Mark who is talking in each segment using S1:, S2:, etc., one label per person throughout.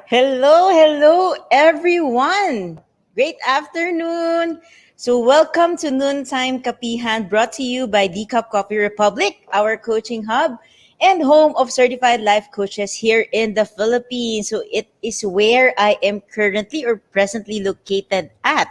S1: Hello, everyone. Great afternoon. So, welcome to Noontime Kapehan, brought to you by D Cup Coffee Republic, our coaching hub and home of certified life coaches here in the Philippines. So, it is where I am currently or presently located at.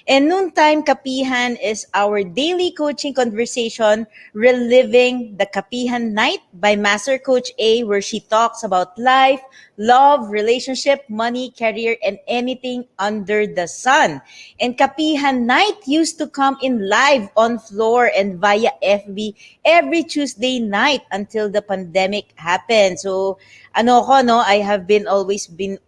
S1: And Noontime Kapehan is our daily coaching conversation, reliving the Kapehan Night by Master Coach A, where she talks about life, love, relationship, money, career, and anything under the sun. And Kapihan Night used to come in live on floor and via FB every Tuesday night until the pandemic happened. So, I have been always been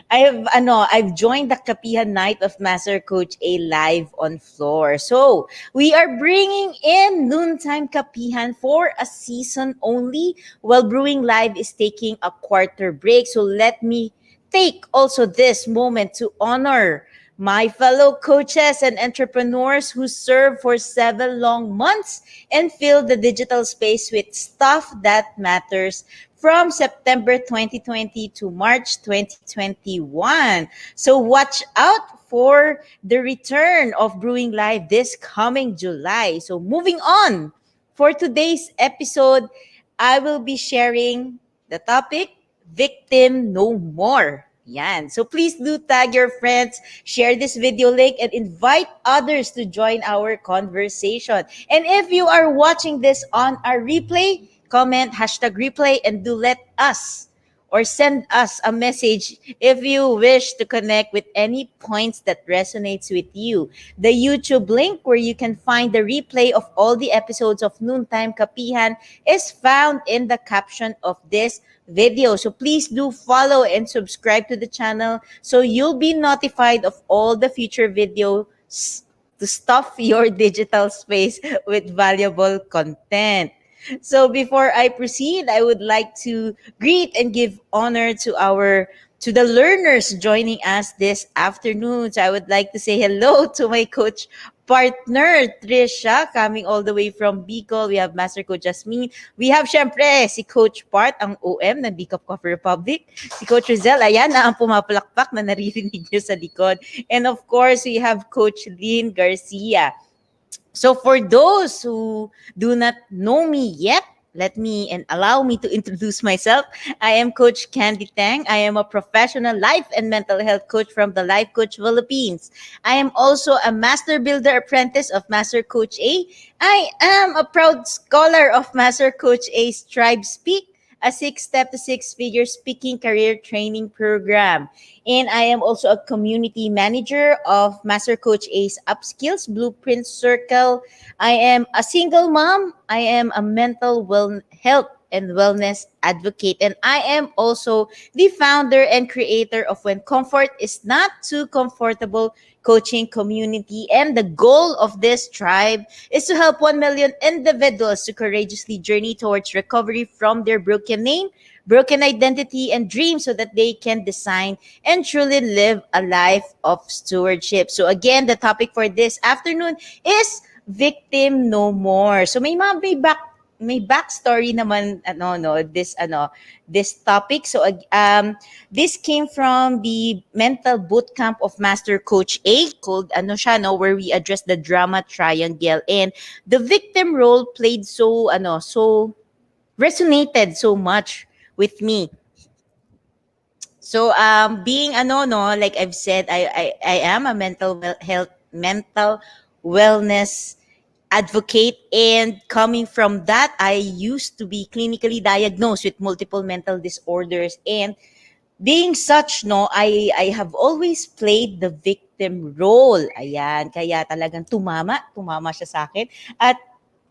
S1: I've joined the Kapihan Night of Master Coach A live on floor. So, we are bringing in Noontime Kapihan for a season only while Brewing Live is taking a quarter break. So let me take also this moment to honor my fellow coaches and entrepreneurs who served for 7 long months and filled the digital space with stuff that matters from September 2020 to March 2021. So watch out for the return of Brewing Live this coming July. So moving on, for today's episode, I will be sharing the topic, Victim No More. Yan. So please do tag your friends, share this video link, and invite others to join our conversation. And if you are watching this on a replay, comment #replay and do let us or send us a message if you wish to connect with any points that resonates with you. The YouTube link where you can find the replay of all the episodes of Noontime Kapihan is found in the caption of this video. So please do follow and subscribe to the channel so you'll be notified of all the future videos to stuff your digital space with valuable content. So before I proceed, I would like to greet and give honor to the learners joining us this afternoon. So I would like to say hello to my coach partner, Trisha, coming all the way from Bicol. We have Master Coach Jasmine. We have, syempre, si Coach Part, ang OM ng Bicol Coffee Republic. Si Coach Rezzhel, ayan na ang pumapalakpak na naririnig niyo sa likod. And of course, we have Coach Lynn Garcia. So for those who do not know me yet, let me and allow me to introduce myself. I am Coach Candee Teng. I am a professional life and mental health coach from the Life Coach Philippines. I am also a Master Builder Apprentice of Master Coach A. I am a proud scholar of Master Coach A's Tribe Speak, a 6-step to 6-figure speaking career training program. And I am also a community manager of Master Coach A's Upskills Blueprint Circle. I am a single mom. I am a mental health and wellness advocate. And I am also the founder and creator of When Comfort is Not Too Comfortable coaching community. And the goal of this tribe is to help 1 million individuals to courageously journey towards recovery from their broken name, broken identity, and dreams so that they can design and truly live a life of stewardship. So again, the topic for this afternoon is Victim No More. So may backstory naman this topic. So this came from the mental boot camp of Master Coach A, called where we address the drama triangle, and the victim role played so resonated so much with me. So being like I've said, I am a mental wellness advocate, and coming from that, I used to be clinically diagnosed with multiple mental disorders, and being such, I have always played the victim role. Ayan, kaya talagang tumama siya sa akin, at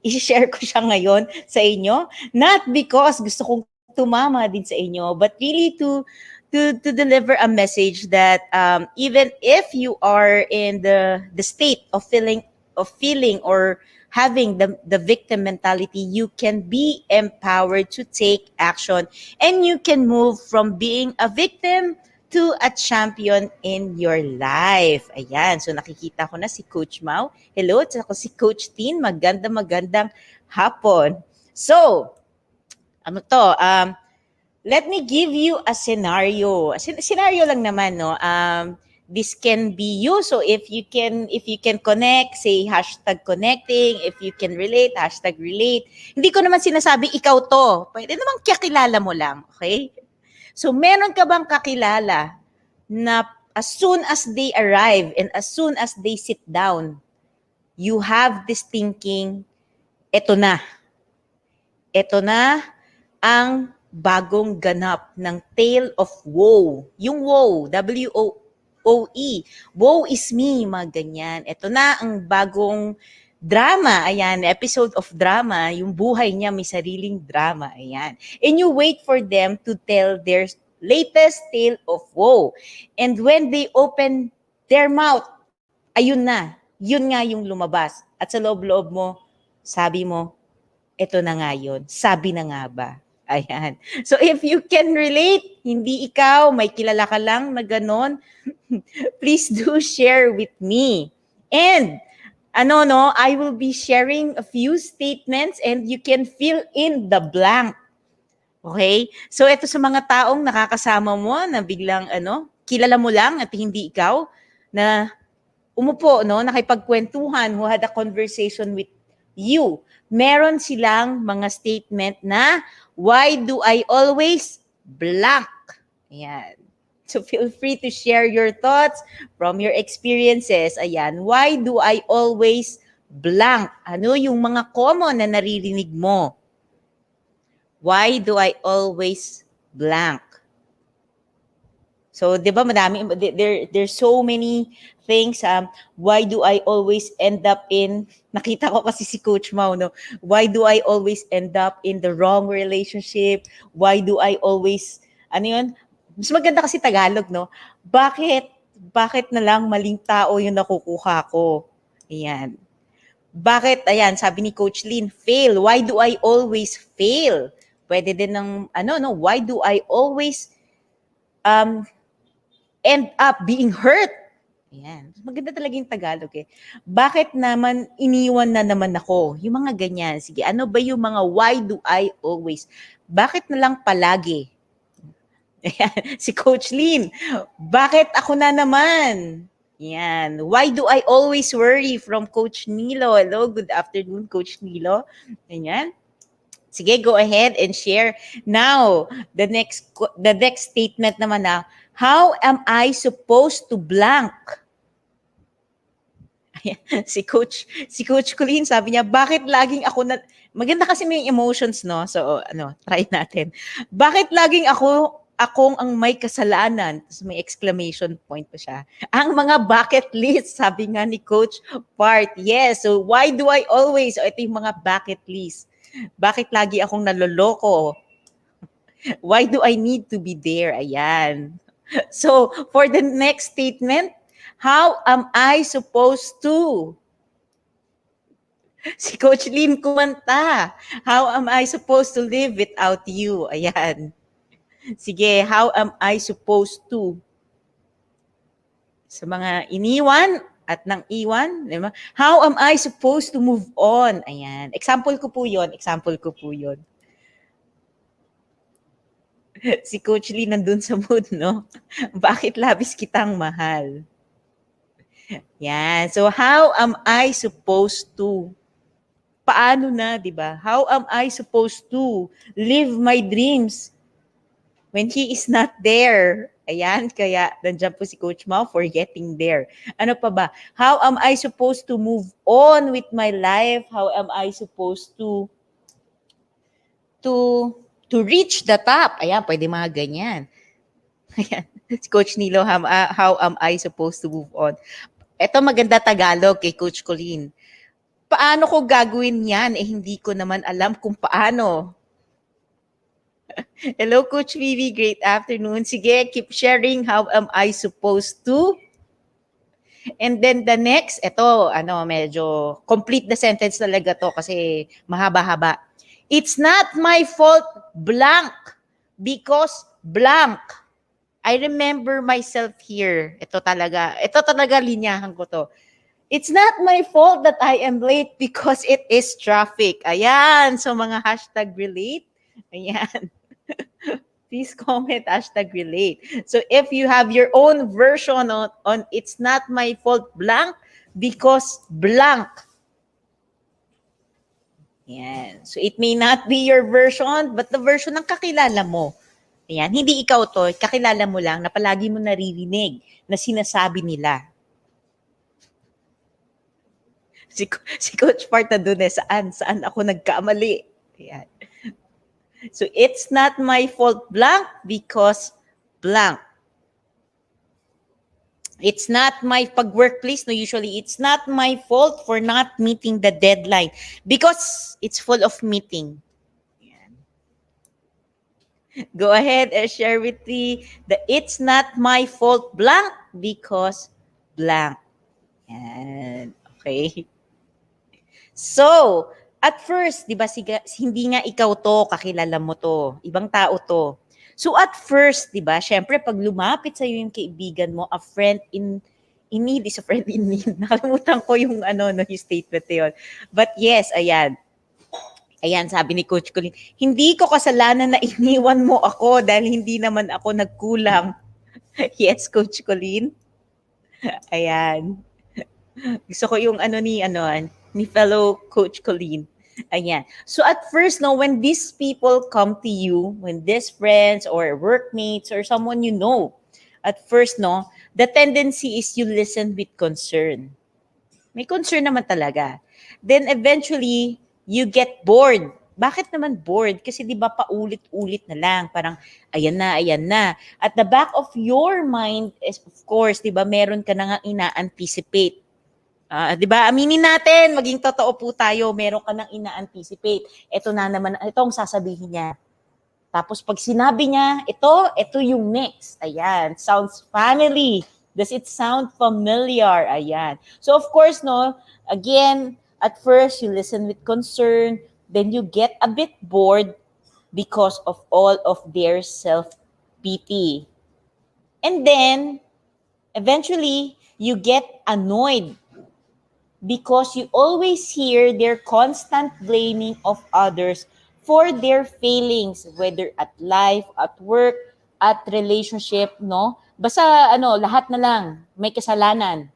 S1: i-share ko siya ngayon sa inyo, not because gusto kong tumama din sa inyo, but really to deliver a message that even if you are in the state of feeling or having the victim mentality, you can be empowered to take action, and you can move from being a victim to a champion in your life. Ayan, so nakikita ko na si Coach Mau. Hello, at ako si Coach Tin. Magandang hapon. So, Let me give you a scenario. Scenario lang naman, no? This can be you. So if you can connect, say hashtag connecting. If you can relate, hashtag relate. Hindi ko naman sinasabi ikaw to. Pwede naman kakilala mo lang. Okay? So meron ka bang kakilala na as soon as they arrive and as soon as they sit down, you have this thinking, eto na. Eto na ang bagong ganap ng Tale of Woe. Yung woe, W-O-O-E. Woe is me, mga ganyan. Ito na ang bagong drama. Ayan, episode of drama. Yung buhay niya may sariling drama. Ayan. And you wait for them to tell their latest tale of woe. And when they open their mouth, ayun na. Yun nga yung lumabas. At sa loob-loob mo, sabi mo, eto na nga yun. Sabi na nga ba? Ayan. So if you can relate, hindi ikaw, may kilala ka lang na ganon, please do share with me. And I will be sharing a few statements and you can fill in the blank. Okay? So ito sa mga taong nakakasama mo na biglang kilala mo lang at hindi ikaw na umupo, nakipagkwentuhan, who had a conversation with you. Meron silang mga statement na, why do I always blank? Ayan. So feel free to share your thoughts from your experiences. Ayan. Why do I always blank? Ano yung mga common na naririnig mo? Why do I always blank? So, 'di ba, there's so many things. Why do I always end up in, nakita ko kasi si Coach Mau, no? Why do I always end up in the wrong relationship? Why do I always, yun? Mas maganda kasi Tagalog, no? Bakit na lang maling tao yung nakukuha ko? Ayan. Bakit, ayan, sabi ni Coach Lynn, fail. Why do I always fail? Pwede din ng, why do I always, end up being hurt? Ayan. Maganda talaga yung Tagalog eh. Bakit naman iniwan na naman ako? Yung mga ganyan. Sige, ano ba yung mga why do I always? Bakit na lang palagi? Ayan. Si Coach Lynn, bakit ako na naman? Yan. Why do I always worry? From Coach Nilo. Hello, good afternoon, Coach Nilo. Ayan. Sige, go ahead and share. Now, the next statement naman na, how am I supposed to blank? Ayan, si Coach Colleen, sabi niya, bakit laging ako na, maganda kasi may emotions, no? So, try natin. Bakit laging akong ang may kasalanan? Tapos may exclamation point pa siya. Ang mga bucket list, sabi nga ni Coach Part. Yes, so why do I always? So, ito yung mga bucket list. Bakit lagi akong naloloko? Why do I need to be there? Ayan. So, for the next statement, how am I supposed to? Si Coach Lynn kumanta. How am I supposed to live without you? Ayan. Sige, how am I supposed to? Sa mga iniwan at nang iwan, diba? How am I supposed to move on? Ayan. Example ko po yun. Si Coach Lee nandun sa mood, no? Bakit labis kitang mahal? Yan. So, how am I supposed to? Paano na, di ba? How am I supposed to live my dreams when he is not there? Ayan, kaya nandiyan po si Coach Mau for getting there. Ano pa ba? How am I supposed to move on with my life? How am I supposed to reach the top? Ayan, pwede mga ganyan. Ayan. Si Coach Nilo, how am I supposed to move on? Ito maganda Tagalog kay Coach Colleen. Paano ko gagawin yan? Hindi ko naman alam kung paano. Hello, Coach Vivi. Great afternoon. Sige, keep sharing. How am I supposed to? And then the next, ito, medyo complete the sentence talaga to kasi mahaba-haba. It's not my fault, blank, because blank. I remember myself here. Ito talaga linyahan ko to. It's not my fault that I am late because it is traffic. Ayan. So mga hashtag relate. Ayan. Please comment hashtag relate. So if you have your own version on it's not my fault blank because blank. Yan. So it may not be your version but the version ng kakilala mo. Ayan. Hindi ikaw to, kakilala mo lang na palagi mo naririnig na sinasabi nila. Si Coach Parta dun saan ako nagkamali. Ayan. So it's not my fault blank because blank. It's not my pag-workplace, no, usually it's not my fault for not meeting the deadline because it's full of meeting. Ayan. Go ahead and share with me the it's not my fault blank because blank. Ayan. Okay. So, at first, di ba, hindi nga ikaw to, kakilala mo to, ibang tao to. So at first, di ba, syempre pag lumapit sa'yo yung kaibigan mo, a friend in need is a friend in need. Nakalimutan ko yung no, yung statement na yun. But yes, ayan. Ayan, sabi ni Coach Colleen, hindi ko kasalanan na iniwan mo ako dahil hindi naman ako nagkulang. Yes, Coach Colleen. Ayan. Gusto ko yung ni fellow Coach Colleen. Ayan. So at first, no, when these people come to you, when these friends or workmates or someone you know, at first, no, the tendency is you listen with concern. May concern naman talaga. Then eventually, you get bored. Bakit naman bored? Kasi di ba paulit-ulit na lang. Parang, ayan na, ayan na. At the back of your mind is, of course, di ba, meron ka na nga ina-anticipate. Di ba? Aminin natin, maging totoo po tayo, meron ka nang ina-anticipate. Ito na naman, ito ang sasabihin niya. Tapos pag sinabi niya, ito yung next. Ayan, sounds family. Does it sound familiar? Ayan. So of course, no, again, at first you listen with concern, then you get a bit bored because of all of their self-pity. And then, eventually, you get annoyed because you always hear their constant blaming of others for their failings, whether at life, at work, at relationship, no? Basta lahat na lang may kasalanan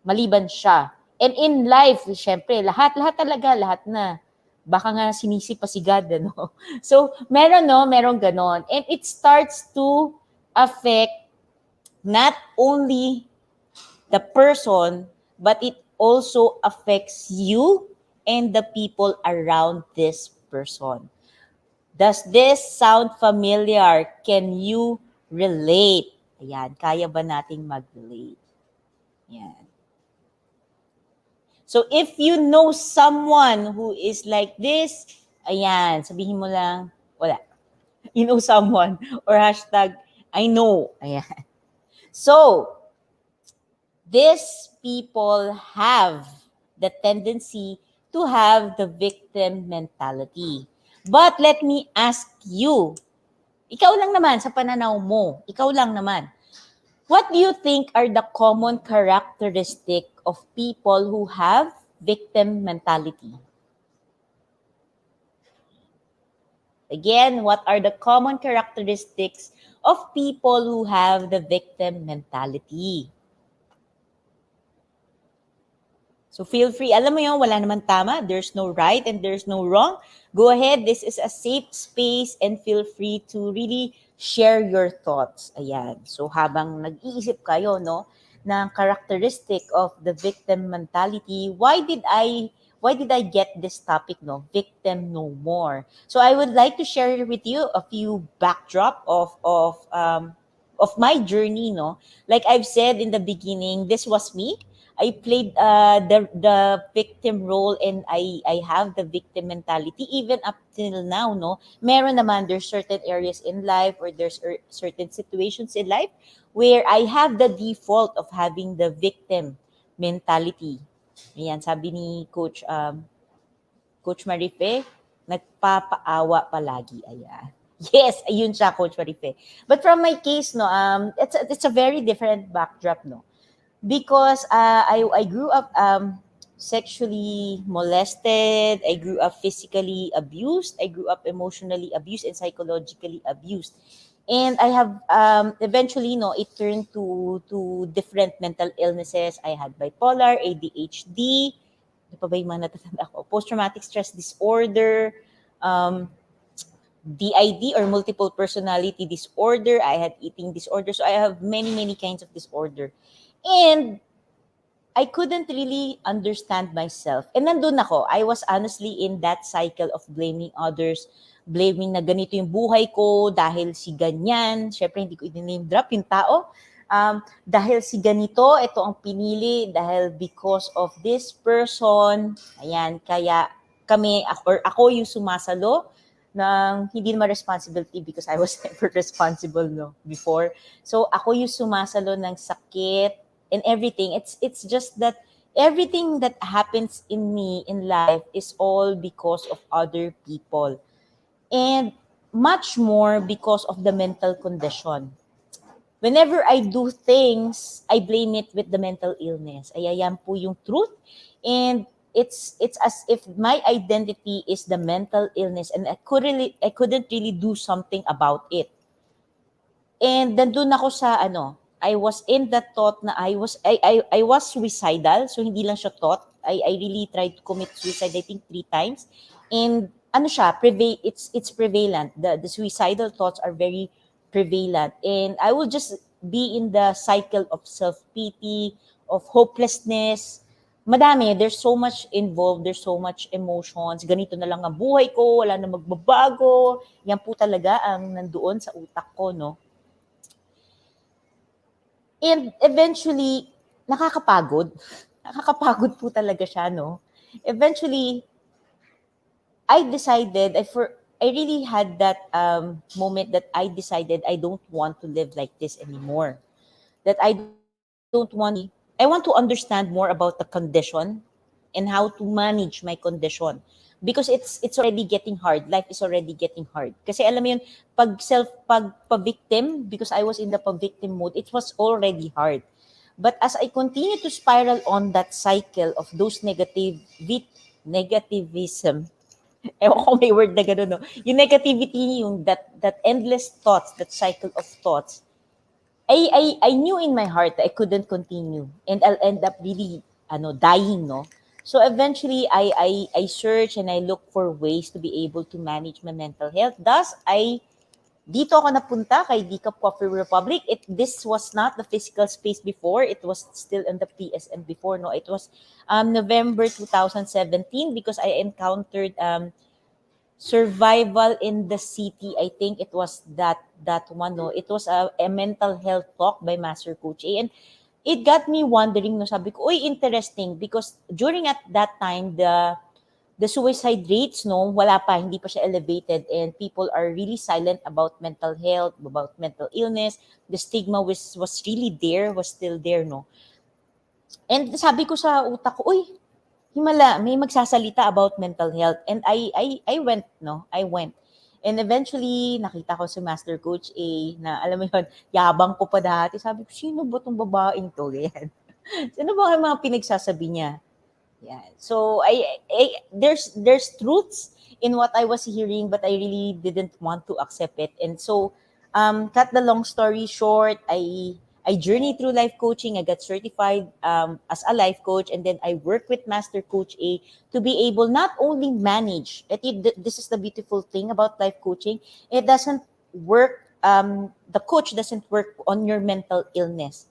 S1: maliban siya. And in life, syempre, lahat talaga, lahat na. Baka nga sinisi pa si God, ano? So, meron ganon. And it starts to affect not only the person, but it also affects you and the people around this person. Does this sound familiar? Can you relate? Ayan, kaya ba nating mag-relate? Ayan. So if you know someone who is like this, ayan, sabihin mo lang, wala. You know someone or hashtag, I know. Ayan. So, these people have the tendency to have the victim mentality. But let me ask you, ikaw lang naman sa pananaw mo, ikaw lang naman, what do you think are the common characteristic of people who have victim mentality? Again, what are the common characteristics of people who have the victim mentality? So feel free. Alam mo yun, wala naman tama. There's no right and there's no wrong. Go ahead. This is a safe space and feel free to really share your thoughts. Ayan. So habang nag-iisip kayo, no, ng characteristic of the victim mentality, why did I get this topic, no? Victim no more. So I would like to share with you a few backdrop of my journey, no? Like I've said in the beginning, this was me. I played the victim role and I have the victim mentality even up till now, no? Meron naman, there's certain areas in life or there's certain situations in life where I have the default of having the victim mentality. Ayan, sabi ni Coach Marife, nagpapaawa palagi. Ayan. Yes, ayun siya, Coach Marife. But from my case, no, it's a very different backdrop, no? Because I grew up sexually molested. I grew up physically abused. I grew up emotionally abused and psychologically abused. And I have eventually, no, it turned to different mental illnesses. I had bipolar, ADHD, ano pa ba yung mga natatanda ko? Post-traumatic stress disorder, um, DID or multiple personality disorder. I had eating disorder. So I have many, many kinds of disorder. And I couldn't really understand myself. And nandun ako. I was honestly in that cycle of blaming others, blaming na ganito yung buhay ko dahil si ganyan. Syempre, hindi ko i-name drop yung tao. Dahil si ganito, ito ang pinili dahil because of this person. Ayan, kaya kami, or ako yung sumasalo ng hindi naman responsibility because I was never responsible no, before. So, ako yung sumasalo ng sakit, and everything. It's just that everything that happens in me in life is all because of other people, and much more because of the mental condition. Whenever I do things, I blame it with the mental illness. Ay, ayan po yung truth. And it's as if my identity is the mental illness, and I couldn't really do something about it. And nandun ako sa ano, I was in that thought na I was suicidal. So hindi lang siya thought. I really tried to commit suicide I think 3 times. And ano siya, it's prevalent. The suicidal thoughts are very prevalent. And I will just be in the cycle of self-pity, of hopelessness. Madami, there's so much involved, there's so much emotions. Ganito na lang ang buhay ko, wala na magbabago. Yan po talaga ang nandoon sa utak ko, no? And eventually, nakakapagod. Nakakapagod po talaga siya, no? Eventually, I really had that moment that I decided I don't want to live like this anymore. That I don't want to be, I want to understand more about the condition and how to manage my condition. Because it's already getting hard. Life is already getting hard. Kasi alam mo yun, pag pa-victim, because I was in the pa-victim mode, it was already hard. But as I continue to spiral on that cycle of those negativism, ewan ko may word na gano'n, no? Yung negativity, yung that endless thoughts, that cycle of thoughts, I knew in my heart that I couldn't continue, and I'll end up really dying, no. So eventually I search and I look for ways to be able to manage my mental health. Thus dito ako napunta kay Decaf Coffee Republic. This was not the physical space before. It was still in the PSM before, no. It was November 2017 because I encountered survival in the city. I think it was that one, no. It was a mental health talk by Master Coach A, and it got me wondering, no. Sabi ko, uy, interesting, because during at that time the suicide rates, no, wala pa, hindi pa siya elevated, and people are really silent about mental health, about mental illness. The stigma was really there, was still there, no. And sabi ko sa utak ko, uy, himala, may magsasalita about mental health. And I went, no? I went. And eventually, nakita ko si Master Coach A na, alam mo yun, yabang ko pa dati. Sabi ko, sino ba itong babaeng to? Ganyan. Sino ba ang mga pinagsasabi niya? Yeah. So there's truths in what I was hearing, but I really didn't want to accept it. And so, cut the long story short, I journeyed through life coaching. I got certified as a life coach, and then I work with Master Coach A to be able not only manage. This is the beautiful thing about life coaching. It doesn't work. The coach doesn't work on your mental illness.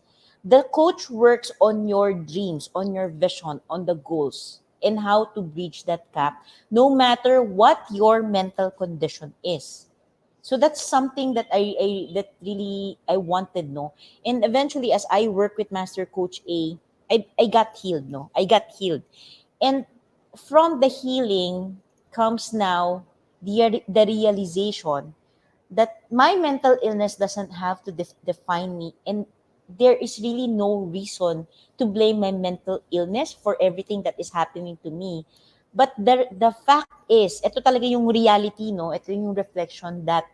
S1: The coach works on your dreams, on your vision, on the goals, and how to bridge that gap, no matter what your mental condition is. So that's something that that really I wanted, no. And eventually, as I work with Master Coach A, I got healed, no. I got healed, and from the healing comes now the realization that my mental illness doesn't have to define me, and there is really no reason to blame my mental illness for everything that is happening to me. But the fact is, ito talaga yung reality, no? Ito yung reflection that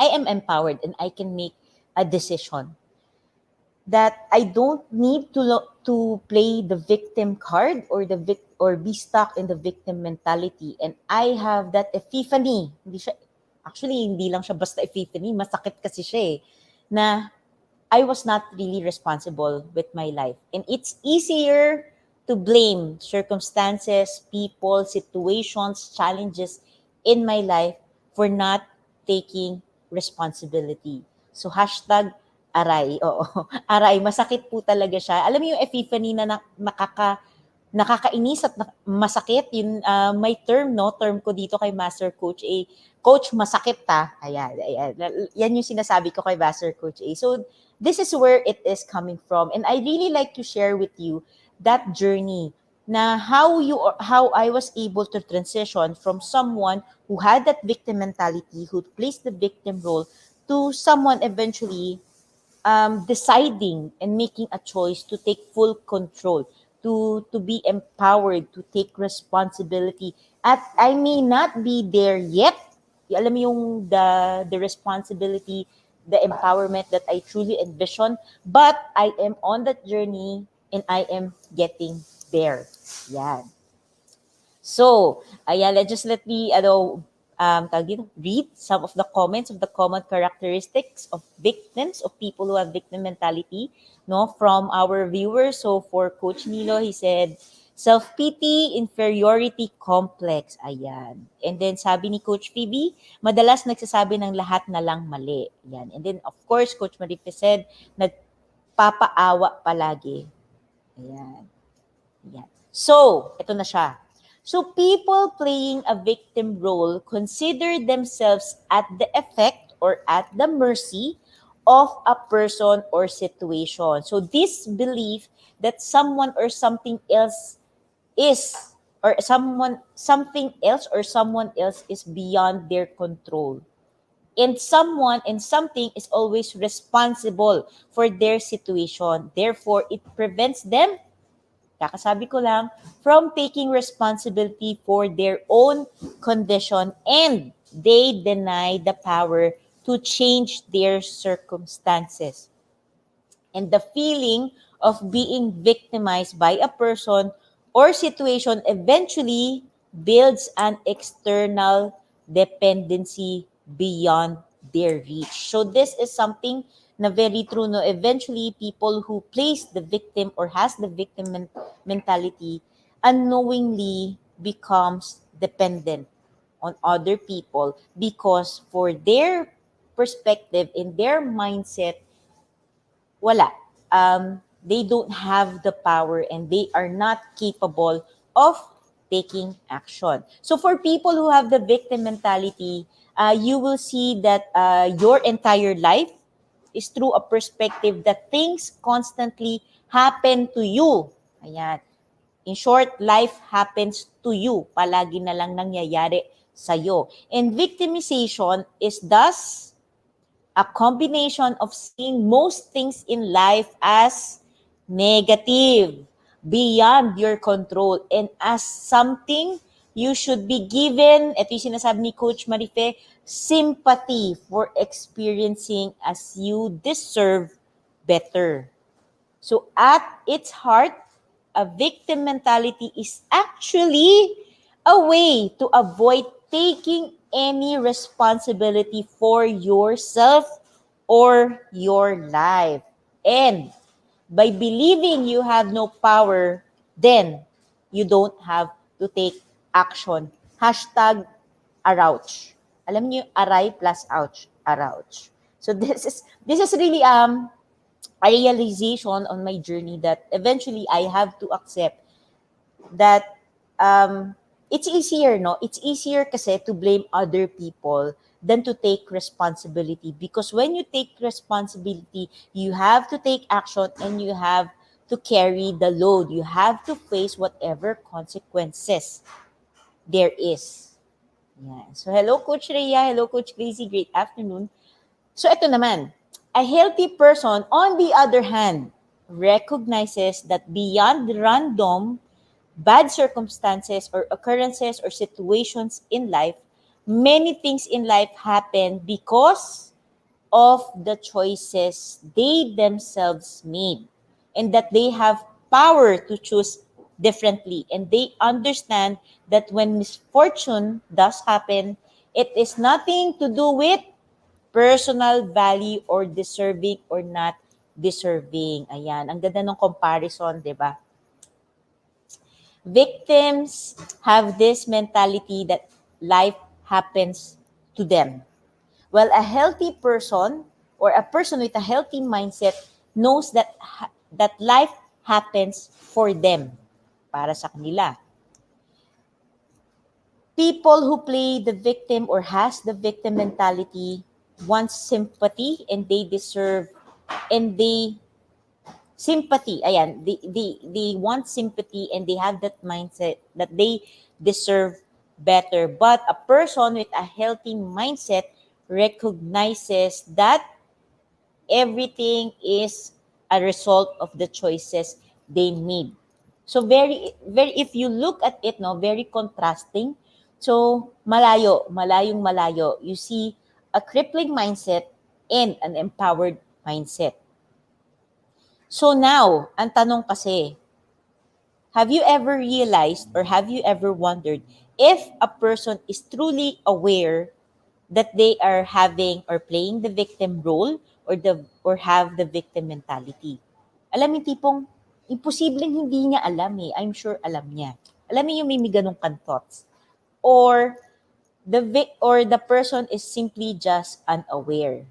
S1: I am empowered and I can make a decision that I don't need to to play the victim card or or be stuck in the victim mentality. And I have that epiphany. Hindi lang siya basta epiphany, masakit kasi siya na I was not really responsible with my life. And it's easier to blame circumstances, people, situations, challenges in my life for not taking responsibility. So hashtag aray. Oo, aray. Masakit po talaga siya. Alam mo yung epiphany na nakakainis at masakit. Yun, may term ko dito kay Master Coach A. Coach, masakit ta. Ayan, ayan. Yan yung sinasabi ko kay Master Coach A. So, this is where it is coming from. And I really like to share with you that journey na how I was able to transition from someone who had that victim mentality, who plays the victim role, to someone eventually deciding and making a choice to take full control, to be empowered, to take responsibility. At I may not be there yet. Alam mo yung the responsibility, the empowerment that I truly envision, but I am on that journey and I am getting there. Yan. So, ayan, let me, read some of the comments of the common characteristics of victims, of people who have victim mentality, no, from our viewers. So, for Coach Nilo, he said, self-pity, inferiority complex. Ayan. And then, sabi ni Coach Phoebe, madalas nagsasabi ng lahat na lang mali. Ayan. And then, of course, Coach Marife said, nagpapaawa palagi. Ayan. Ayan. So, ito na siya. So, people playing a victim role consider themselves at the effect or at the mercy of a person or situation. So, this belief that someone or something else is, or something else or someone else is beyond their control. And someone and something is always responsible for their situation. Therefore, it prevents them, kakasabi ko lang, from taking responsibility for their own condition, and they deny the power to change their circumstances. And the feeling of being victimized by a person or situation eventually builds an external dependency beyond their reach. So this is something na very true, no? Eventually, people who place the victim or has the victim mentality unknowingly becomes dependent on other people, because for their perspective, in their mindset, wala. They don't have the power and they are not capable of taking action. So for people who have the victim mentality, you will see that your entire life is through a perspective that things constantly happen to you. Ayan. In short, life happens to you. Palagi na lang nangyayari sa'yo. And victimization is thus a combination of seeing most things in life as negative, beyond your control, and as something you should be given, ito yung sinasabi ni Coach Marife, sympathy for experiencing as you deserve better. So at its heart, a victim mentality is actually a way to avoid taking any responsibility for yourself or your life. And by believing you have no power, then you don't have to take action. Hashtag arouch. Alam niyo, aray plus ouch, arouch. So this is really a realization on my journey that eventually I have to accept that it's easier, no? It's easier kasi to blame other people than to take responsibility. Because when you take responsibility, you have to take action and you have to carry the load. You have to face whatever consequences there is. Yeah. So hello, Coach Rhea. Hello, Coach Crazy. Great afternoon. So ito naman, a healthy person, on the other hand, recognizes that beyond random, bad circumstances or occurrences or situations in life, many things in life happen because of the choices they themselves made, and that they have power to choose differently. And they understand that when misfortune does happen, it is nothing to do with personal value or deserving or not deserving. Ayan, ang ganda ng comparison, di ba? Victims have this mentality that life happens to them. Well, a healthy person or a person with a healthy mindset knows that that life happens for them, para sa kanila. People who play the victim or has the victim mentality want sympathy and they deserve and they sympathy. Ayan, they want sympathy and they have that mindset that they deserve better. But a person with a healthy mindset recognizes that everything is a result of the choices they made. So very if you look at it, no, very contrasting. So malayong malayo. You see a crippling mindset and an empowered mindset. So now, ang tanong kasi, have you ever realized or have you ever wondered if a person is truly aware that they are having or playing the victim role or have the victim mentality? Alam mo tipong imposibleng hindi niya alam eh. I'm sure alam niya. Alam mo yung may ganong thoughts. Or the person is simply just unaware.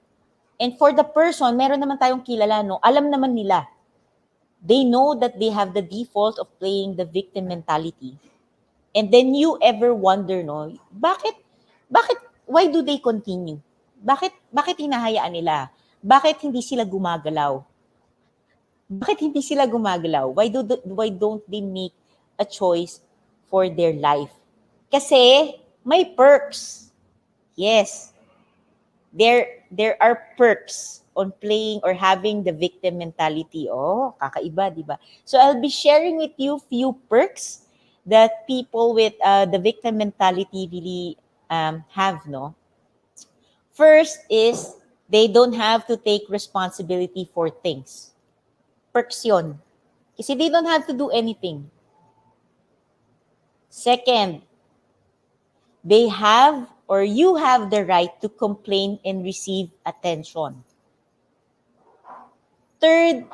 S1: And for the person, meron naman tayong kilala, no? Alam naman nila. They know that they have the default of playing the victim mentality. And then you ever wonder, no, why do they continue? Bakit hinahayaan nila? Bakit hindi sila gumagalaw? Why don't they make a choice for their life? Kasi may perks. Yes. There are perks on playing or having the victim mentality. Oh, kakaiba, di ba? So I'll be sharing with you few perks that people with the victim mentality really have, no? First is they don't have to take responsibility for things. Perks yun. Kasi they don't have to do anything. Second, they have or you have the right to complain and receive attention. Third,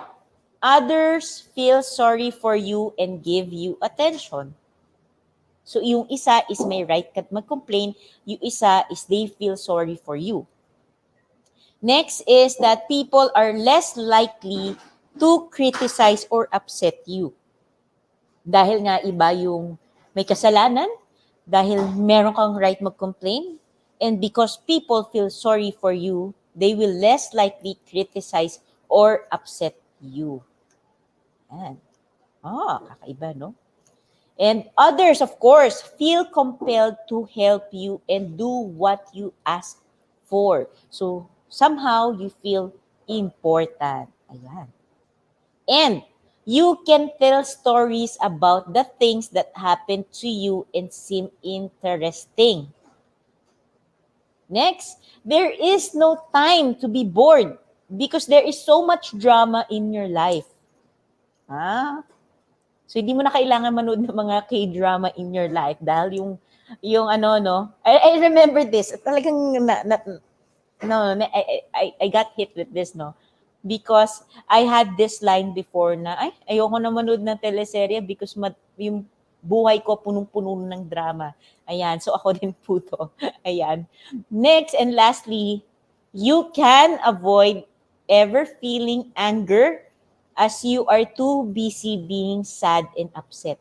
S1: others feel sorry for you and give you attention. So yung isa is may right ka mag-complain, yung isa is they feel sorry for you. Next is that people are less likely to criticize or upset you. Dahil nga iba yung may kasalanan, dahil meron kang right mag-complain, and because people feel sorry for you, they will less likely criticize or upset you. Yan. Kakaiba, no? And others, of course, feel compelled to help you and do what you ask for. So, somehow, you feel important. Ayan. And you can tell stories about the things that happened to you and seem interesting. Next, there is no time to be bored because there is so much drama in your life. So, hindi mo na kailangan manood ng mga K-drama in your life dahil yung ano, no? I remember this. Talagang, I got hit with this, no? Because I had this line before na, ayoko na manood ng teleserye because yung buhay ko punong-puno ng drama. Ayan, so ako din po to. Ayan. Next and lastly, you can avoid ever feeling anger as you are too busy being sad and upset.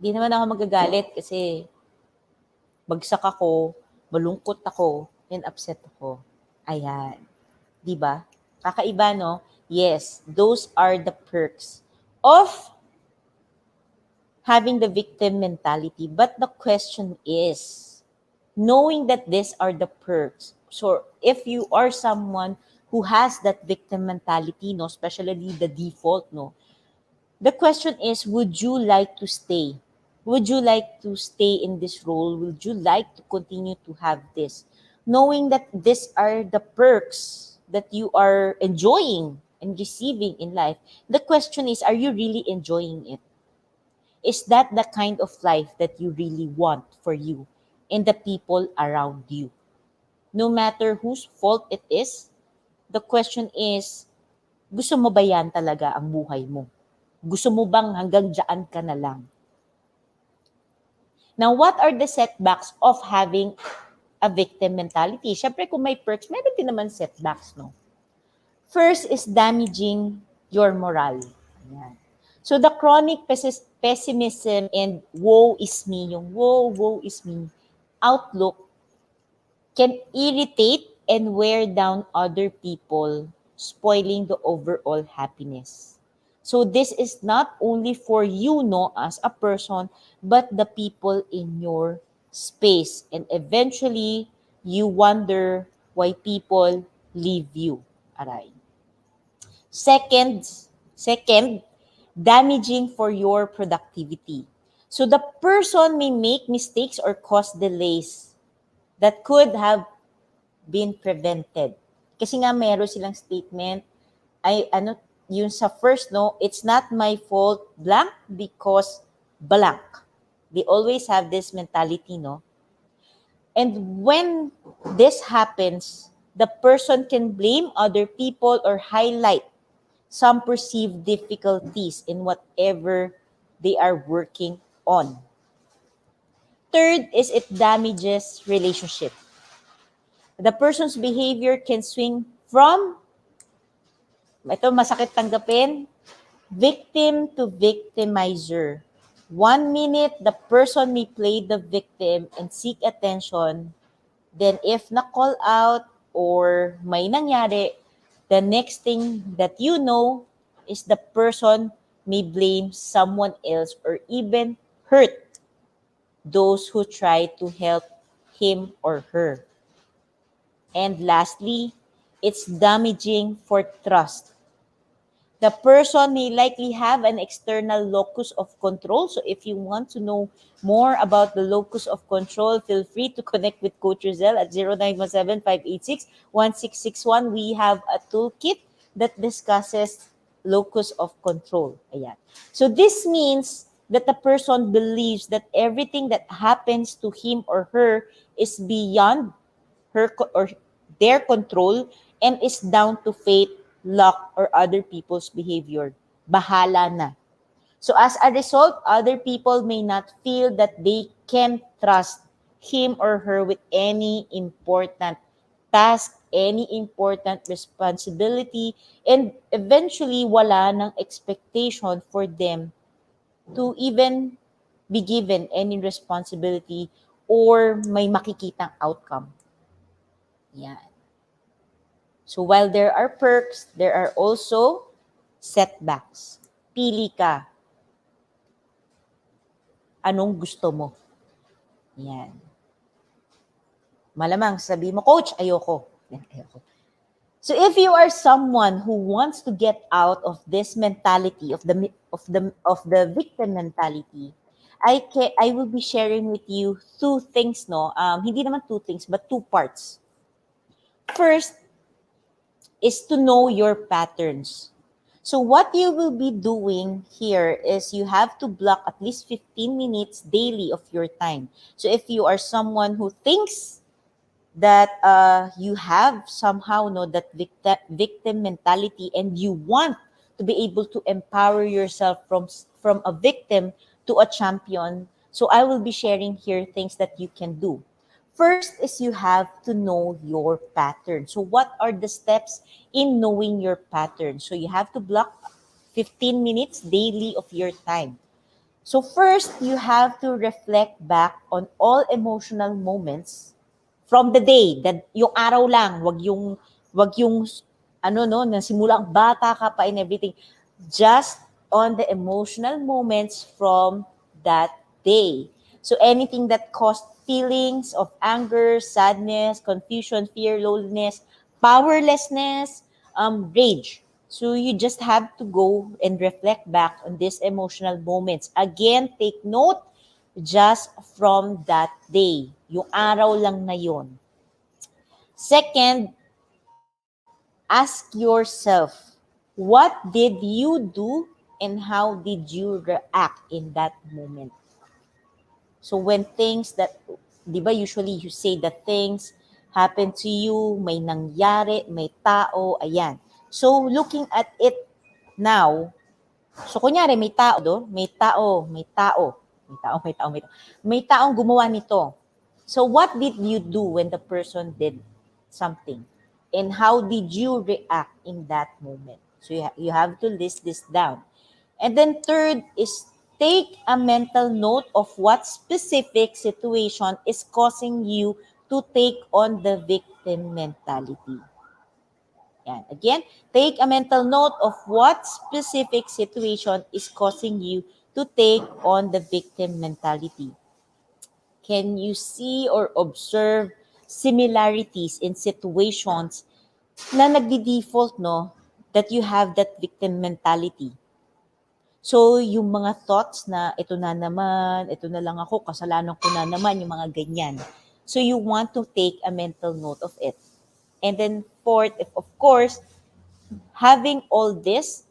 S1: Di naman ako magagalit kasi bagsak ako, malungkot ako, and upset ako. Ayan. Di ba? Kakaiba, no? Yes, those are the perks of having the victim mentality. But the question is, knowing that these are the perks, so if you are someone who has that victim mentality, no, especially the default, no, the question is, would you like to stay? Would you like to stay in this role? Would you like to continue to have this? Knowing that these are the perks that you are enjoying and receiving in life, the question is, are you really enjoying it? Is that the kind of life that you really want for you and the people around you? No matter whose fault it is, the question is, gusto mo ba yan talaga ang buhay mo? Gusto mo bang hanggang dyan ka na lang? Now, what are the setbacks of having a victim mentality? Siyempre, kung may perks, meron din naman setbacks, no? First is damaging your morale. Ayan. So, the chronic pessimism and woe is me, yung woe is me outlook can irritate and wear down other people, spoiling the overall happiness. So this is not only for you, no, as a person, but the people in your space. And eventually, you wonder why people leave you. Aray. Second, damaging for your productivity. So the person may make mistakes or cause delays that could have been prevented. Kasi nga meron silang statement, ay ano, yung sa first, no, it's not my fault, blank, because blank. They always have this mentality, no? And when this happens, the person can blame other people or highlight some perceived difficulties in whatever they are working on. Third is it damages relationship. The person's behavior can swing from, ito masakit tanggapin, victim to victimizer. 1 minute, the person may play the victim and seek attention. Then if na-call out or may nangyari, the next thing that you know is the person may blame someone else or even hurt those who try to help him or her. And lastly, it's damaging for trust. The person may likely have an external locus of control. So if you want to know more about the locus of control, feel free to connect with Coach Rezzhel at 0917-586-1661. We have a toolkit that discusses locus of control. Ayan. So this means that the person believes that everything that happens to him or her is beyond her or their control and is down to fate, luck, or other people's behavior. Bahala na. So as a result, other people may not feel that they can trust him or her with any important task, any important responsibility, and eventually wala ng expectation for them to even be given any responsibility or may makikitang outcome. Yan. So while there are perks, there are also setbacks. Pili ka. Anong gusto mo? Yan. Malamang sabi mo, Coach, ayoko. Yan, ayoko. So if you are someone who wants to get out of this mentality of the victim mentality, I will be sharing with you two things, no. Hindi naman two things, but two parts. First is to know your patterns. So what you will be doing here is you have to block at least 15 minutes daily of your time. So if you are someone who thinks that you have somehow that victim mentality and you want to be able to empower yourself from a victim to a champion, so I will be sharing here things that you can do. First is you have to know your pattern. So what are the steps in knowing your pattern? So you have to block 15 minutes daily of your time. So first, you have to reflect back on all emotional moments from the day, that yung araw lang, wag yung ano no, na simulang bata ka pa and everything. Just on the emotional moments from that day. So anything that caused feelings of anger, sadness, confusion, fear, loneliness, powerlessness, rage. So you just have to go and reflect back on these emotional moments. Again, take note just from that day. Yung araw lang na yon. Second, ask yourself, What did you do and how did you react in that moment? So when things that, di ba usually you say that things happen to you, may nangyari, may tao, ayan. So looking at it now, so kunyari may tao may taong gumawa nito. So what did you do when the person did something? And how did you react in that moment? So you have to list this down. And then third is take a mental note of what specific situation is causing you to take on the victim mentality. Yan. Again, take a mental note of what specific situation is causing you to take on the victim mentality. Can you see or observe similarities in situations na nagdi-default, no, that you have that victim mentality? So, yung mga thoughts na ito na naman, ito na lang ako, kasalanan ko na naman, yung mga ganyan. So, you want to take a mental note of it. And then fourth, if of course, having all this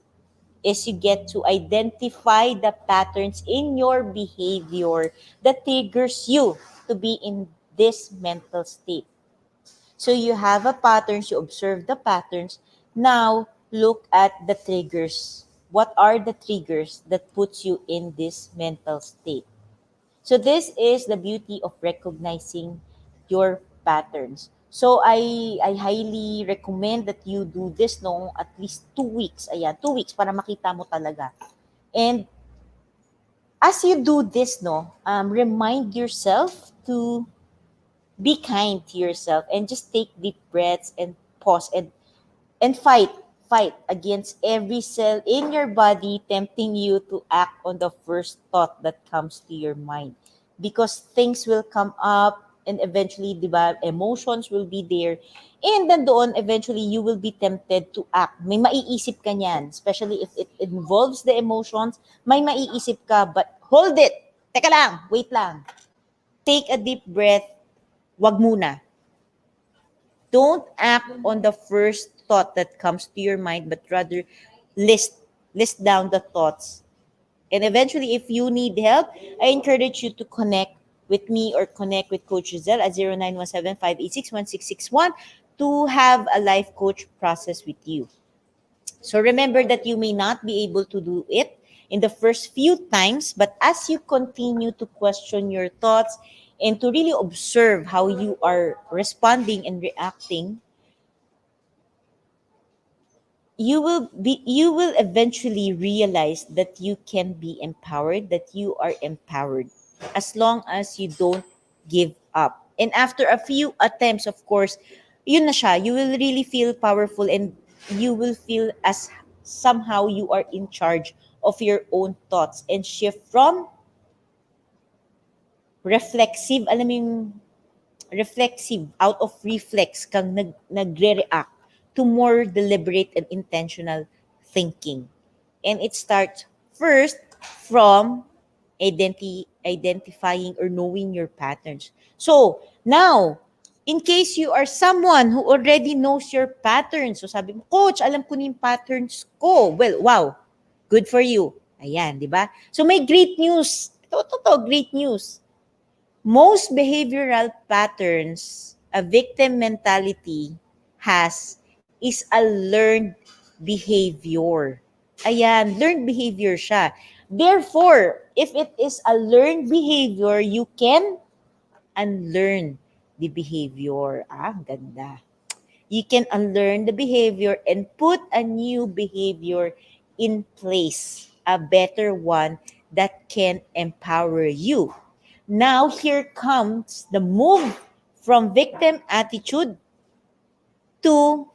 S1: is you get to identify the patterns in your behavior that triggers you to be in this mental state. So you have a patterns, you observe the patterns. Now look at the triggers. What are the triggers that puts you in this mental state? So this is the beauty of recognizing your patterns. So I highly recommend that you do this no at least 2 weeks. Ayan, 2 weeks para makita mo talaga. And as you do this no, remind yourself to be kind to yourself and just take deep breaths and pause and fight against every cell in your body tempting you to act on the first thought that comes to your mind, because things will come up and eventually, di ba, emotions will be there, and then doon eventually you will be tempted to act. May maiisip ka niyan, especially if it involves the emotions. May maiisip ka, but hold it, teka lang, wait lang, take a deep breath. Wag muna. Don't act on the first thought that comes to your mind, but rather list down the thoughts. And eventually, if you need help, I encourage you to connect with me or connect with Coach Rezzhel at 0917-586-1661 to have a life coach process with you. So remember that you may not be able to do it in the first few times, but as you continue to question your thoughts and to really observe how you are responding and reacting, you will eventually realize that you can be empowered, that you are empowered as long as you don't give up. And after a few attempts, of course, yun na siya, you will really feel powerful and you will feel as somehow you are in charge of your own thoughts and shift from reflexive, alam mo yung reflexive, out of reflex kang nagre-react to more deliberate and intentional thinking. And it starts first from identifying or knowing your patterns. So, now, in case you are someone who already knows your patterns, so sabi mo, Coach, alam ko na yung patterns ko. Well, wow, good for you. Ayan, di ba? So, may great news. Ito, great news. Most behavioral patterns a victim mentality has is a learned behavior. Ayan, learned behavior siya. Therefore, if it is a learned behavior, you can unlearn the behavior. Ganda. You can unlearn the behavior and put a new behavior in place, a better one that can empower you. Now, here comes the move from victim attitude to,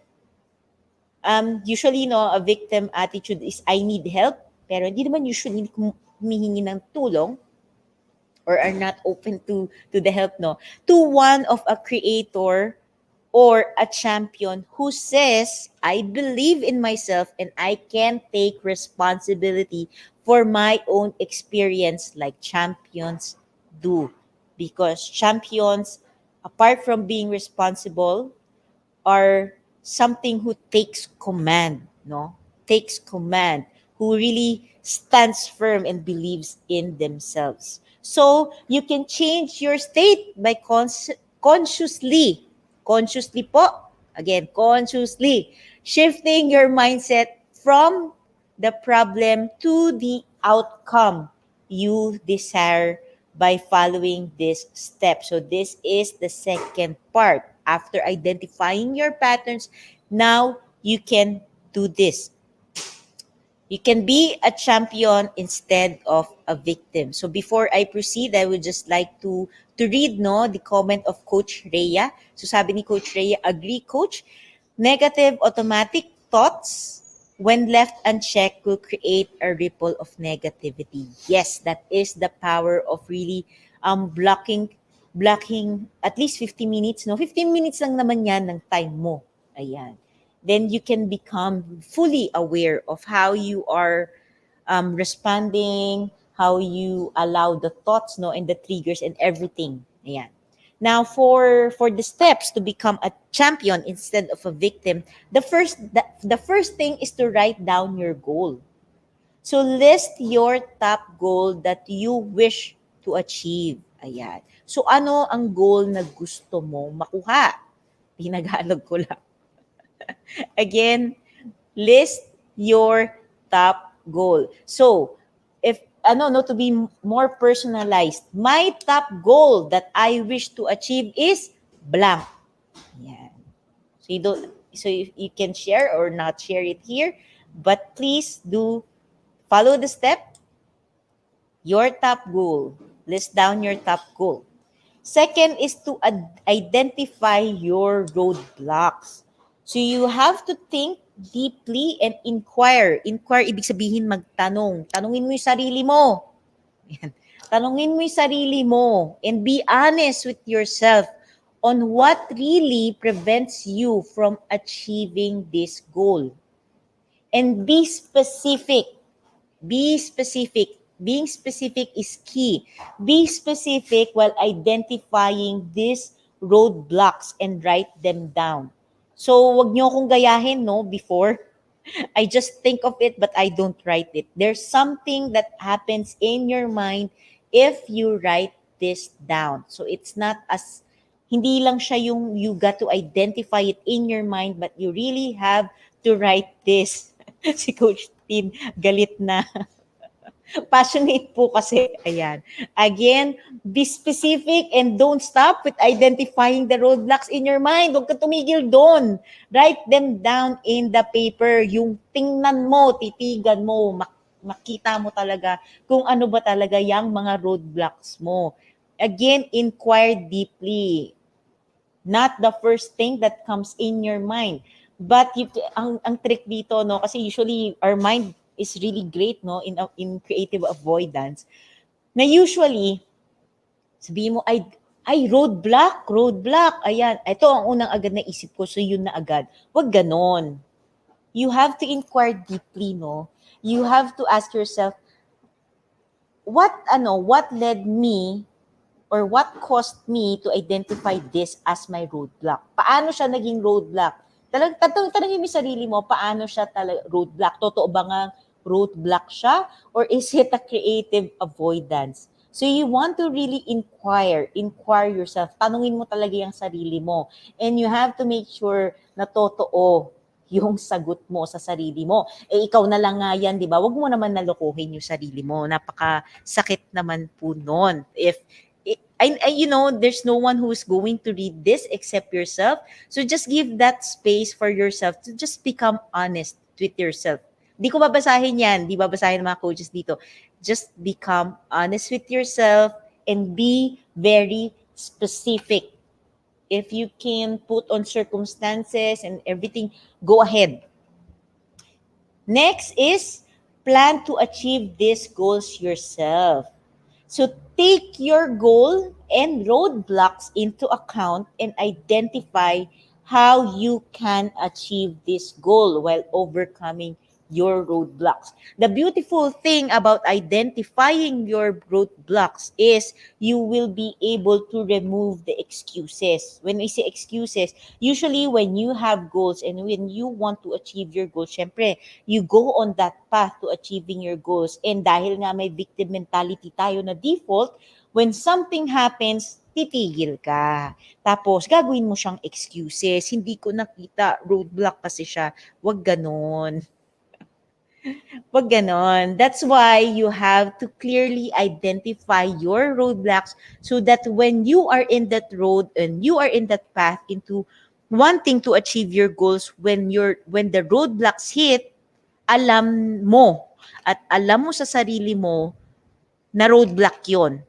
S1: usually, no, a victim attitude is, I need help. Pero hindi naman usually humihingi ng tulong or are not open to the help, no? To one of a creator or a champion who says, I believe in myself and I can take responsibility for my own experience like champions do. Because champions, apart from being responsible, are something who takes command, no? takes command, who really stands firm and believes in themselves. So you can change your state by consciously po, again, consciously shifting your mindset from the problem to the outcome you desire by following this step. So this is the second part. After identifying your patterns, now you can do this. You can be a champion instead of a victim. So before I proceed, I would just like to read the comment of Coach Rhea. So sabi ni Coach Rhea, agree coach, negative automatic thoughts when left unchecked will create a ripple of negativity. Yes, that is the power of really blocking at least 50 minutes, no? 15 minutes lang naman yan ng time mo. Ayan. Then you can become fully aware of how you are responding, how you allow the thoughts, no, and the triggers and everything. Ayan. Now, for the steps to become a champion instead of a victim, the first thing is to write down your goal. So list your top goal that you wish to achieve. Ayan. So ano ang goal na gusto mo makuha? Tinagalog ko lang. Again, list your top goal. So, if to be more personalized, my top goal that I wish to achieve is blank. Yan. So you can share or not share it here, but please do follow the step. Your top goal. List down your top goal. Second is to identify your roadblocks. So you have to think deeply and inquire. Inquire, ibig sabihin magtanong. Tanungin mo yung sarili mo. Yan. Tanungin mo yung sarili mo and be honest with yourself on what really prevents you from achieving this goal. And be specific. Be specific. Being specific is key. Be specific while identifying these roadblocks and write them down. So, wag niyo akong gayahin, no, before. I just think of it but I don't write it. There's something that happens in your mind if you write this down. So, it's not as, hindi lang siya yung you got to identify it in your mind but you really have to write this. Si Coach Tin, galit na. Passionate po kasi. Ayan. Again, be specific and don't stop with identifying the roadblocks in your mind. Huwag ka tumigil doon. Write them down in the paper. Yung tingnan mo, titigan mo, makita mo talaga kung ano ba talaga yung mga roadblocks mo. Again, inquire deeply. Not the first thing that comes in your mind. But ang trick dito, no, kasi usually our mind is really great, no, in creative avoidance. Na usually, sabihin mo, ay roadblock, ayan, ito ang unang agad na isip ko, so yun na agad. Wag ganon. You have to inquire deeply, no? You have to ask yourself, what led me or what caused me to identify this as my roadblock? Paano siya naging roadblock? Tanongin mo yung sarili mo, paano siya roadblock? Totoo ba nga roadblock siya? Or is it a creative avoidance? So you want to really inquire yourself. Tanungin mo talaga yung sarili mo. And you have to make sure na totoo yung sagot mo sa sarili mo. Ikaw na lang nga yan, di ba? Huwag mo naman nalokohin yung sarili mo. Napakasakit naman po nun. If there's no one who's going to read this except yourself. So just give that space for yourself to just become honest with yourself. Di ko babasahin yan. Di babasahin ng mga coaches dito. Just become honest with yourself and be very specific. If you can put on circumstances and everything, go ahead. Next is plan to achieve these goals yourself. So take your goal and roadblocks into account and identify how you can achieve this goal while overcoming your roadblocks. The beautiful thing about identifying your roadblocks is you will be able to remove the excuses. When we say excuses, usually when you have goals and when you want to achieve your goals, syempre, you go on that path to achieving your goals. And dahil nga may victim mentality tayo na default, when something happens, titigil ka. Tapos, gagawin mo siyang excuses. Hindi ko nakita, roadblock kasi siya. Wag ganon. Wag ganon. That's why you have to clearly identify your roadblocks so that when you are in that road and you are in that path into wanting to achieve your goals, when the roadblocks hit, alam mo at alam mo sa sarili mo na roadblock yon,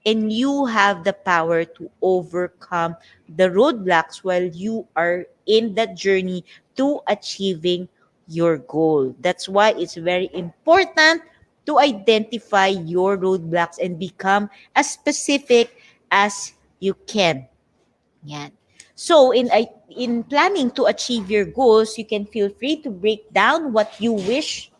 S1: and you have the power to overcome the roadblocks while you are in that journey to achieving your goal. That's why it's very important to identify your roadblocks and become as specific as you can. Yan. So in planning to achieve your goals, you can feel free to break down what you wish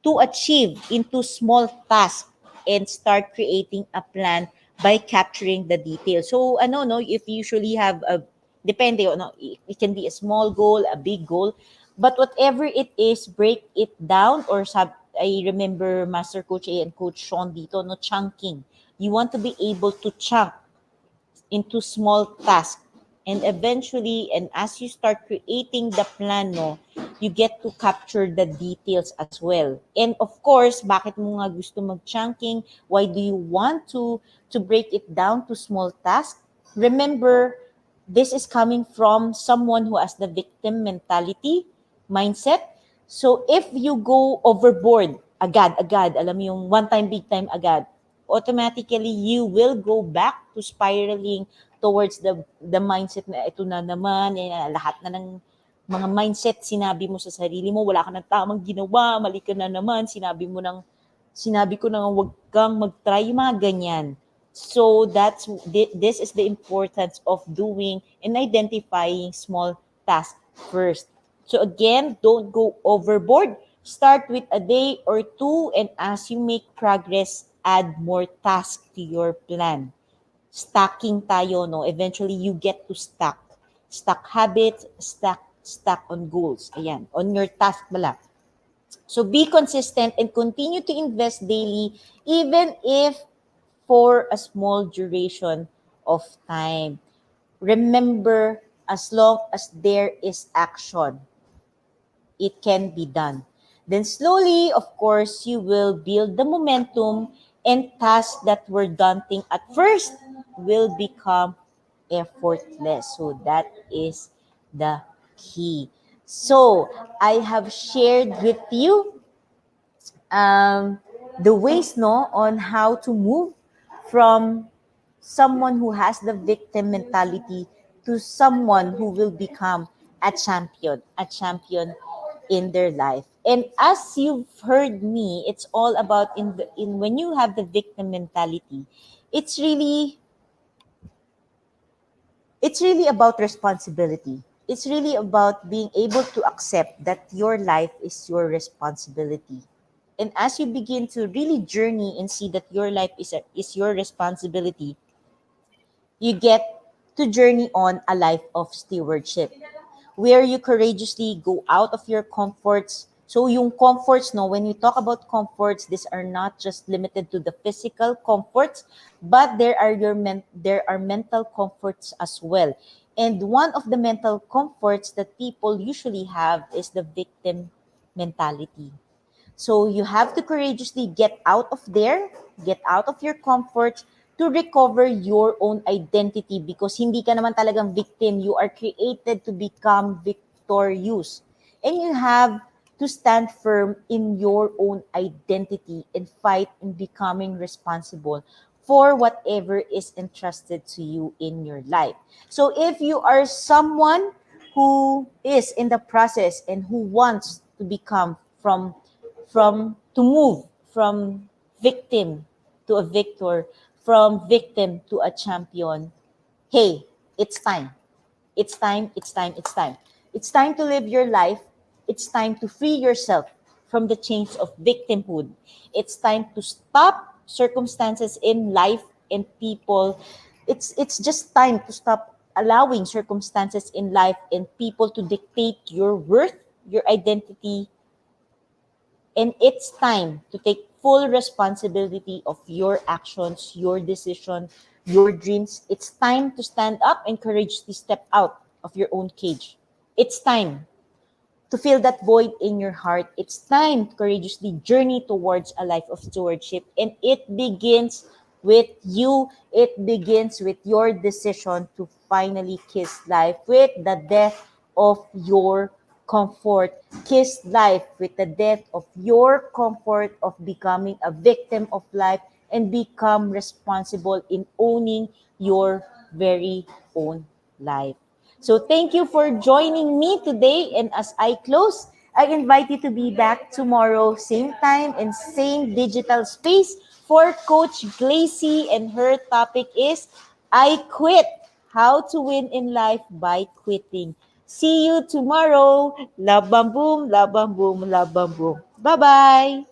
S1: to achieve into small tasks and start creating a plan by capturing the details. So no, if you usually have a, depende no, it can be a small goal, a big goal, but whatever it is, break it down or I remember Master Coach A and Coach Sean dito, no, chunking. You want to be able to chunk into small tasks. And eventually, and as you start creating the plan, no, you get to capture the details as well. And of course, bakit mo nga gusto mag-chunking? Why do you want to break it down to small tasks? Remember, this is coming from someone who has the victim mentality, mindset. So if you go overboard, agad, alam mo yung one time, big time agad, automatically you will go back to spiraling towards the mindset na ito na naman, lahat na ng mga mindset sinabi mo sa sarili mo, wala ka ng tamang ginawa, mali ka na naman, sinabi ko na wag kang mag-try, yung mga ganyan. So this is the importance of doing and identifying small tasks first. So again, don't go overboard. Start with a day or two, and as you make progress, add more tasks to your plan. Stacking tayo, no? Eventually, you get to stack. Stack habits, stack on goals. Ayan, on your task pala. So be consistent and continue to invest daily, even if for a small duration of time. Remember, as long as there is action, it can be done. Then slowly, of course, you will build the momentum, and tasks that were daunting at first will become effortless. So that is the key. So I have shared with you the ways, no, on how to move from someone who has the victim mentality to someone who will become a champion in their life. And as you've heard me, it's all about in when you have the victim mentality, it's really it's really about responsibility. It's really about being able to accept that your life is your responsibility. And as you begin to really journey and see that your life is your responsibility, you get to journey on a life of stewardship where you courageously go out of your comforts. So yung comforts, no, when we talk about comforts, these are not just limited to the physical comforts, but there are mental comforts as well. And one of the mental comforts that people usually have is the victim mentality. So you have to courageously get out of there, get out of your comfort to recover your own identity because hindi ka naman talagang victim. You are created to become victorious. And you have to stand firm in your own identity and fight in becoming responsible for whatever is entrusted to you in your life. So if you are someone who is in the process and who wants to become to move from victim to a victor, from victim to a champion. Hey, it's time. It's time. It's time to live your life. It's time to free yourself from the chains of victimhood. It's time to stop circumstances in life and people. It's just time to stop allowing circumstances in life and people to dictate your worth, your identity, and it's time to take full responsibility of your actions, your decision, your dreams. It's time to stand up and courageously step out of your own cage. It's time to fill that void in your heart. It's time to courageously journey towards a life of stewardship. And it begins with you. It begins with your decision to finally kiss life with the death of your comfort. Kiss life with the death of your comfort of becoming a victim of life and become responsible in owning your very own life. So thank you for joining me today. And as I close, I invite you to be back tomorrow, same time and same digital space for Coach Glacy. And her topic is I Quit, How to Win in Life by Quitting. See you tomorrow. Love bam boom, love bam boom, love bam boom. Bye-bye.